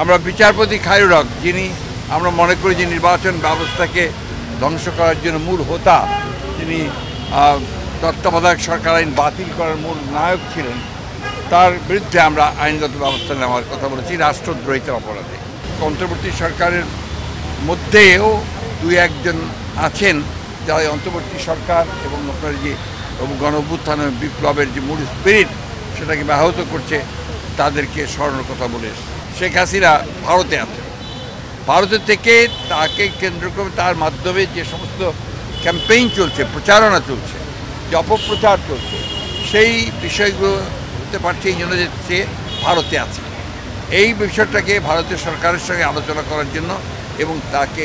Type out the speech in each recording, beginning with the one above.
আমরা বিচারপতি খায়রুল হক, যিনি আমরা মনে করি যে নির্বাচন ব্যবস্থাকে ধ্বংস করার জন্য মূল হোতা, তিনি তত্ত্বাবধায়ক সরকার আইন বাতিল করার মূল নায়ক ছিলেন, তার বিরুদ্ধে আমরা আইনগত ব্যবস্থা নেওয়ার কথা বলেছি রাষ্ট্রদ্রোহিতার অপরাধে। অন্তর্বর্তী সরকারের মধ্যেও দুই একজন আছেন যারা অন্তর্বর্তী সরকার এবং আপনার যে গণঅভ্যুত্থানের বিপ্লবের যে মূল স্পিরিট সেটাকে ব্যাহত করছে, তাদেরকে স্মরণের কথা বলে শেখ হাসিনা ভারতে আছে। ভারতে থেকে তাকে কেন্দ্র করে তার মাধ্যমে যে সমস্ত ক্যাম্পেইন চলছে, প্রচারণা চলছে, যে অপপ্রচার চলছে, সেই বিষয়গুলো হতে পারছে এই জন্য যে সে ভারতে আছে। এই বিষয়টাকে ভারতের সরকারের সঙ্গে আলোচনা করার জন্য এবং তাকে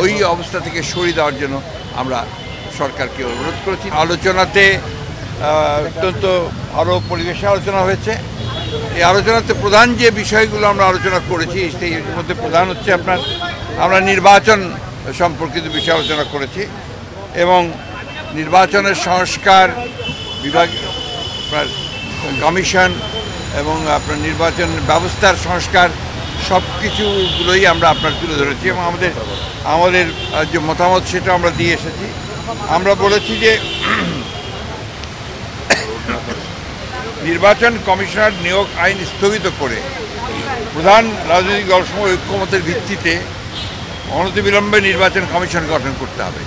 ওই অবস্থা থেকে সরিয়ে দেওয়ার জন্য আমরা সরকারকে অনুরোধ করেছি। আলোচনাতে অত্যন্ত ভালো পরিবেশে আলোচনা হয়েছে। এই আলোচনাতে প্রধান যে বিষয়গুলো আমরা আলোচনা করেছি সেই মধ্যে প্রধান হচ্ছে আমরা নির্বাচন সম্পর্কিত বিষয় আলোচনা করেছি এবং নির্বাচনের সংস্কার বিভাগ, আপনার কমিশন এবং আপনার নির্বাচন ব্যবস্থার সংস্কার সব কিছুগুলোই আমরা আপনার তুলে ধরেছি এবং আমাদের যে মতামত সেটা আমরা দিয়ে এসেছি। আমরা বলেছি যে নির্বাচন কমিশনার নিয়োগ আইন স্থগিত করে প্রধান রাজনৈতিক দলসমূহ ঐক্যমতের ভিত্তিতে অনতিবিলম্বে নির্বাচন কমিশন গঠন করতে হবে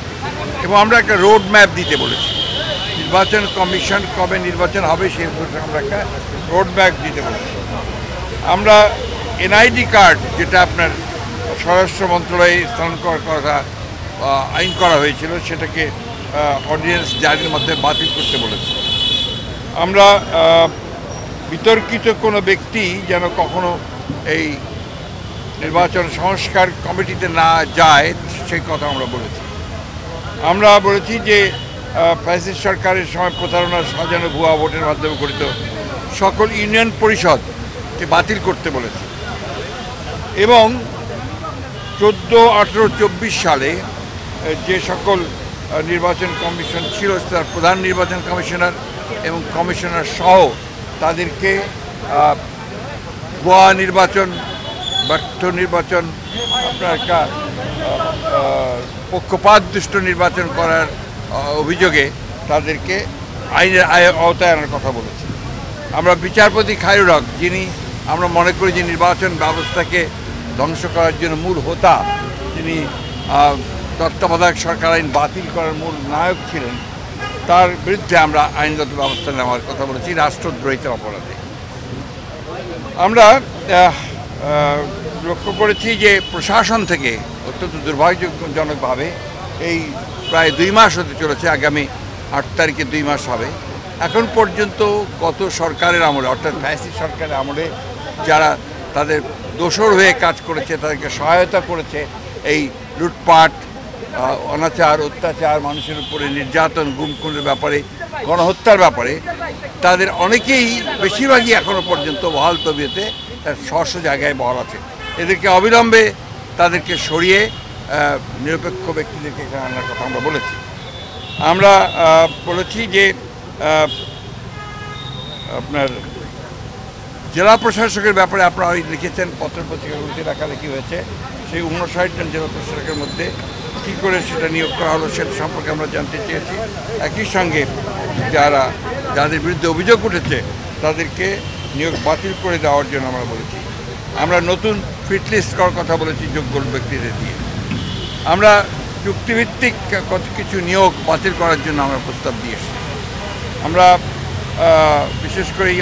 এবং আমরা একটা রোড ম্যাপ দিতে বলেছি। নির্বাচন কমিশন কবে নির্বাচন হবে সেই আমরা একটা রোড ম্যাপ দিতে বলেছি। আমরা এনআইডি কার্ড, যেটা আপনার স্বরাষ্ট্র মন্ত্রণালয়ে স্থানান্তর করার কথা আইন করা হয়েছিল, সেটাকে অর্ডিন্যান্স জারির মাধ্যমে বাতিল করতে বলেছি। আমরা বিতর্কিত কোনো ব্যক্তি যেন কখনো এই নির্বাচন সংস্কার কমিটিতে না যায় সেই কথা আমরা বলেছি। আমরা বলেছি যে ফ্যাসিস্ট সরকারের সময় প্রতারণার সাজানো ভুয়া ভোটের মাধ্যমে গঠিত সকল ইউনিয়ন পরিষদকে বাতিল করতে বলেছি এবং 14, 18, 24 সালে যে সকল নির্বাচন কমিশন ছিল তার প্রধান নির্বাচন কমিশনার এবং কমিশনার সহ তাদেরকে ভুয়া নির্বাচন, ব্যর্থ নির্বাচন, আপনার একটা পক্ষপাতদুষ্ট নির্বাচন করার অভিযোগে তাদেরকে আইনের আওতায় আনার কথা বলেছি। আমরা বিচারপতি খায়রুল হক, যিনি আমরা মনে করি যে নির্বাচন ব্যবস্থাকে ধ্বংস করার জন্য মূল হোতা, তিনি তত্ত্বাবধায়ক সরকার আইন বাতিল করার মূল নায়ক ছিলেন, তার বিরুদ্ধে আমরা আইনগত ব্যবস্থা নেওয়ার কথা বলেছি রাষ্ট্রদ্রোহিতার অপরাধে। আমরা লক্ষ্য করেছি যে প্রশাসন থেকে অত্যন্ত দুর্ভাগ্যজনকভাবে এই প্রায় 2 মাস হতে চলেছে, আগামী 8 তারিখে 2 মাস হবে, এখন পর্যন্ত গত সরকারের আমলে অর্থাৎ ফ্যাসিস্ট সরকারের আমলে যারা তাদের দোসর হয়ে কাজ করেছে, তাদেরকে সহায়তা করেছে এই লুটপাট, অনাচার, অত্যাচার, মানুষের উপরে নির্যাতন, গুম খুনের ব্যাপারে, গণহত্যার ব্যাপারে, তাদের অনেকেই, বেশিরভাগই এখনও পর্যন্ত বহাল তবিয়তে তার স্ব জায়গায় বহাল আছে। এদেরকে অবিলম্বে তাদেরকে সরিয়ে নিরপেক্ষ ব্যক্তিদেরকে এখানে আনার কথা আমরা বলেছি। আমরা বলেছি যে আপনার জেলা প্রশাসকের ব্যাপারে আপনারা লিখেছেন, পত্রপত্রিকাগুলিতে লেখালেখি হয়েছে, সেই 59 জন জেলা প্রশাসকের মধ্যে কী করে সেটা নিয়োগ করা হলো সেটা সম্পর্কে আমরা জানতে চেয়েছি। একই সঙ্গে যাদের বিরুদ্ধে অভিযোগ উঠেছে তাদেরকে নিয়োগ বাতিল করে দেওয়ার জন্য আমরা বলেছি। আমরা নতুন ফিট লিস্ট করার কথা বলেছি যোগ্য ব্যক্তিদের দিয়ে। আমরা চুক্তিভিত্তিক কত কিছু নিয়োগ বাতিল করার জন্য আমরা প্রস্তাব দিয়েছি। আমরা বিশেষ করে এই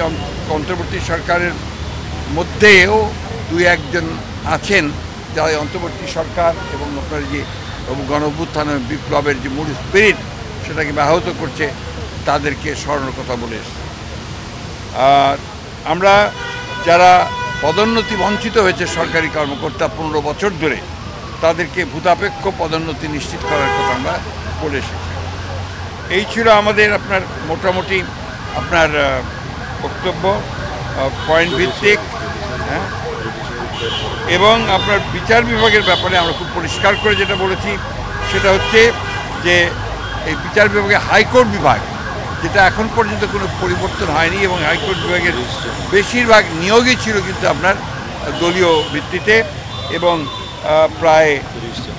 অন্তর্বর্তী সরকারের মধ্যেও দুই একজন আছেন যারা অন্তর্বর্তী সরকার এবং আপনার যে গণঅভ্যুত্থানের বিপ্লবের যে মূল স্পিরিট সেটাকে ব্যাহত করছে, তাদেরকে স্মরণের কথা বলে এসেছি। আর আমরা যারা পদোন্নতি বঞ্চিত হয়েছে সরকারি কর্মকর্তা 15 বছর ধরে, তাদেরকে ভূতাপেক্ষ পদোন্নতি নিশ্চিত করার কথা আমরা বলে এসেছি। এই ছিল আমাদের আপনার মোটামুটি আপনার বক্তব্য, পয়েন্ট ভিত্তিক, হ্যাঁ। এবং আপনার বিচার বিভাগের ব্যাপারে আমরা খুব পরিষ্কার করে যেটা বলেছি সেটা হচ্ছে যে এই বিচার বিভাগে হাইকোর্ট বিভাগ, যেটা এখন পর্যন্ত কোনো পরিবর্তন হয়নি এবং হাইকোর্ট বিভাগের বেশিরভাগ নিয়োগই ছিল কিন্তু আপনার দলীয় ভিত্তিতে এবং প্রায়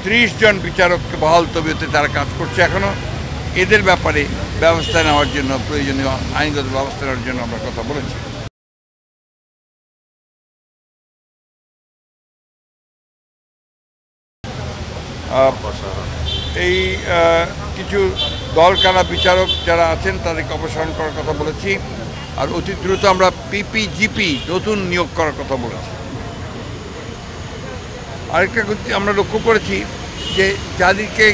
30 জন বিচারককে বহাল তবিয়তে তারা কাজ করছে এখনও। এদের ব্যাপারে ব্যবস্থা নেওয়ার জন্য, প্রয়োজনীয় আইনগত ব্যবস্থা নেওয়ার জন্য আমরা কথা বলেছি। এই কিছু দলকানা বিচারক যারা আছেন তাদেরকে অপসারণ করার কথা বলেছি, আর অতি দ্রুত আমরা পিপিজিপি নতুন নিয়োগ করার কথা বলেছি। আরেকটা আমরা লক্ষ্য করেছি যে যাদেরকে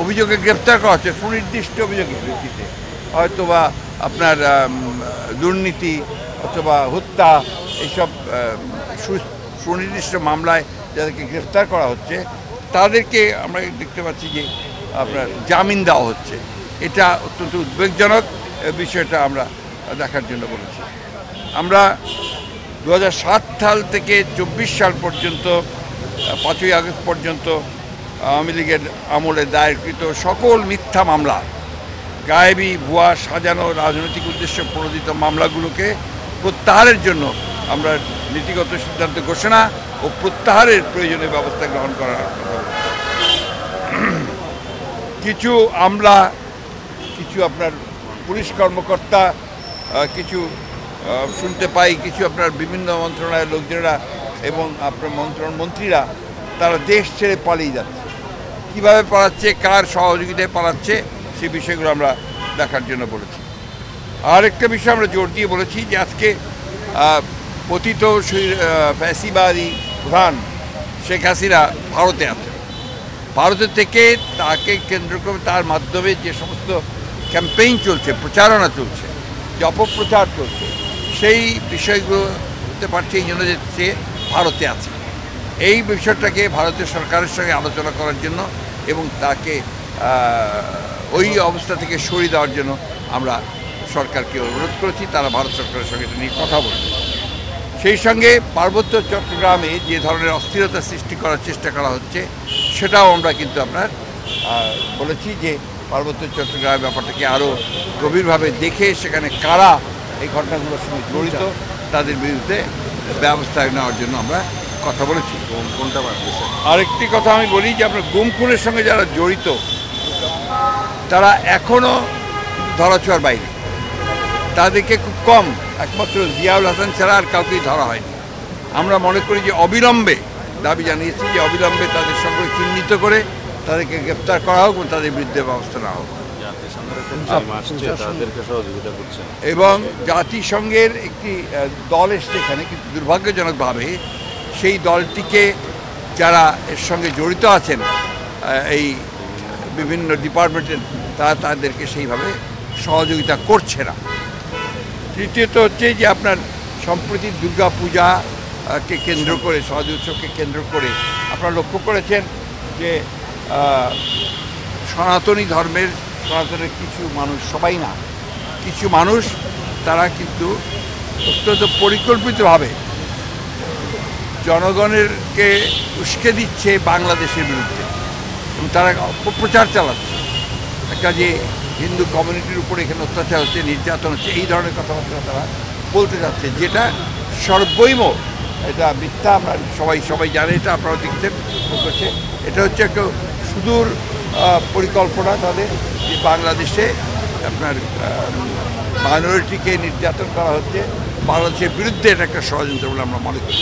অভিযোগে গ্রেপ্তার করা হচ্ছে সুনির্দিষ্ট অভিযোগের ভিত্তিতে, হয়তোবা আপনার দুর্নীতি অথবা হত্যা, এইসব সুনির্দিষ্ট মামলায় যাদেরকে গ্রেপ্তার করা হচ্ছে তাদেরকে আমরা দেখতে পাচ্ছি যে আপনার জামিন দেওয়া হচ্ছে। এটা অত্যন্ত উদ্বেগজনক বিষয়টা আমরা দেখার জন্য বলেছি। আমরা 2007 সাল থেকে 24 সাল পর্যন্ত 5ই আগস্ট পর্যন্ত আওয়ামী লীগের আমলে দায়েরকৃত সকল মিথ্যা মামলা, গায়েবী, ভুয়া, সাজানো, রাজনৈতিক উদ্দেশ্যে প্রণোদিত মামলাগুলোকে প্রত্যাহারের জন্য আমরা নীতিগত সিদ্ধান্ত ঘোষণা ও প্রত্যাহারের প্রয়োজনীয় ব্যবস্থা গ্রহণ করার কথা। কিছু আমলা, কিছু আপনার পুলিশ কর্মকর্তা, কিছু শুনতে পাই কিছু আপনার বিভিন্ন মন্ত্রণালয়ের লোকজনেরা এবং আপনার মন্ত্রীরা তারা দেশ ছেড়ে পালিয়ে যাচ্ছে। কীভাবে পালাচ্ছে, কার সহযোগিতায় পালাচ্ছে, সেই বিষয়গুলো আমরা দেখার জন্য বলেছি। আর একটা বিষয় আমরা জোর দিয়ে বলেছি যে আজকে পতিত ফ্যাসিবাদী প্রধান শেখ হাসিনা ভারতে আছে। ভারতে থেকে তাকে কেন্দ্র করে তার মাধ্যমে যে সমস্ত ক্যাম্পেইন চলছে, প্রচারণা চলছে, যে অপপ্রচার চলছে, সেই বিষয়গুলো হতে পারছে এই জন্য যে সে ভারতে আছে। এই বিষয়টাকে ভারতের সরকারের সঙ্গে আলোচনা করার জন্য এবং তাকে ওই অবস্থা থেকে সরিয়ে দেওয়ার জন্য আমরা সরকারকে অনুরোধ করেছি। তারা ভারত সরকারের সঙ্গে এটা নিয়ে কথা বলবে। সেই সঙ্গে পার্বত্য চট্টগ্রামে যে ধরনের অস্থিরতা সৃষ্টি করার চেষ্টা করা হচ্ছে সেটাও আমরা কিন্তু আপনার বলেছি যে পার্বত্য চট্টগ্রামের ব্যাপারটাকে আরও গভীরভাবে দেখে সেখানে কারা এই ঘটনাগুলোর সঙ্গে জড়িত তাদের বিরুদ্ধে ব্যবস্থা নেওয়ার জন্য আমরা কথা বলেছি। কোনটা বাড়তেছে? আরেকটি কথা আমি বলি যে আপনার গুম খুনের সঙ্গে যারা জড়িত তারা এখনও ধরাছোঁয়ার বাইরে। তাদেরকে খুব কম, একমাত্র জিয়াউল হাসান ছাড়া আর কাউকেই ধরা হয়নি। আমরা মনে করি যে অবিলম্বে, দাবি জানিয়েছি যে অবিলম্বে তাদের সঙ্গে চিহ্নিত করে তাদেরকে গ্রেপ্তার করা হোক এবং তাদের বিরুদ্ধে ব্যবস্থা নেওয়া হোক। এবং জাতিসংঘের একটি দল এসছে এখানে, কিন্তু দুর্ভাগ্যজনকভাবে সেই দলটিকে যারা এর সঙ্গে জড়িত আছেন এই বিভিন্ন ডিপার্টমেন্টের, তারা তাদেরকে সেইভাবে সহযোগিতা করছে না। তৃতীয়ত হচ্ছে যে আপনার সম্প্রতি দুর্গা পূজাকে কেন্দ্র করে, সহজ উৎসবকে কেন্দ্র করে আপনারা লক্ষ্য করেছেন যে সনাতনের কিছু মানুষ, সবাই না, কিছু মানুষ তারা কিন্তু অত্যন্ত পরিকল্পিতভাবে জনগণেরকে উস্কে দিচ্ছে বাংলাদেশের বিরুদ্ধে এবং তারা অপপ্রচার চালাচ্ছে। একটা যে হিন্দু কমিউনিটির উপরে এখানে অত্যাচার হচ্ছে, নির্যাতন হচ্ছে, এই ধরনের কথাবার্তা তারা বলতে যাচ্ছে, যেটা সর্বৈম এটা মিথ্যা। আমরা সবাই জানে, এটা আপনারা দেখছেন করছে। এটা হচ্ছে একটা সুদূর পরিকল্পনা তাদের, যে বাংলাদেশে আপনার মাইনরিটিকে নির্যাতন করা হচ্ছে, বাংলাদেশের বিরুদ্ধে এটা একটা ষড়যন্ত্র বলে আমরা মনে করি।